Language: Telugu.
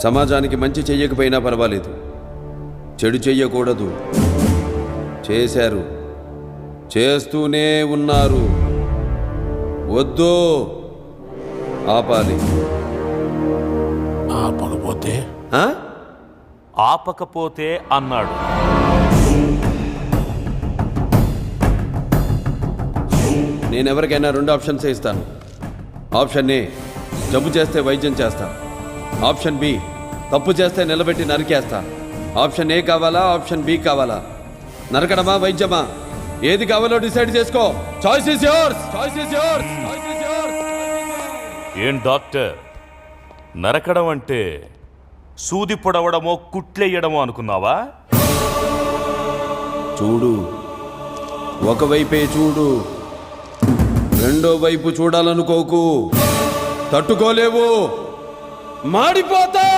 సమాజానికి మంచి చెయ్యకపోయినా పర్వాలేదు, చెడు చెయ్యకూడదు. చేశారు, చేస్తూనే ఉన్నారు. వద్దు, ఆపాలి. ఆపకపోతే ఆపకపోతే అన్నాడు. నేనెవరికైనా 2 ఆప్షన్స్ ఇస్తాను. ఆప్షన్ ఏ, జబ్బు చేస్తే వైద్యం చేస్తా. ఆప్షన్ బి, తప్పు చేస్తే నిలబెట్టి నరికేస్తా. ఆప్షన్ ఏ కావాలా, ఆప్షన్ బి కావాలా? నరకడమా, వైద్యమా? ఏది కావాలో డిసైడ్ చేసుకో. Choice is yours. ఏం డాక్టర్, నరకడం అంటే సూది పొడవడమో కుట్లెయ్యడమో అనుకున్నావా? చూడు, ఒకవైపే చూడు, రెండో వైపు చూడాలనుకోకు. తట్టుకోలేవు, మాడిపోతా.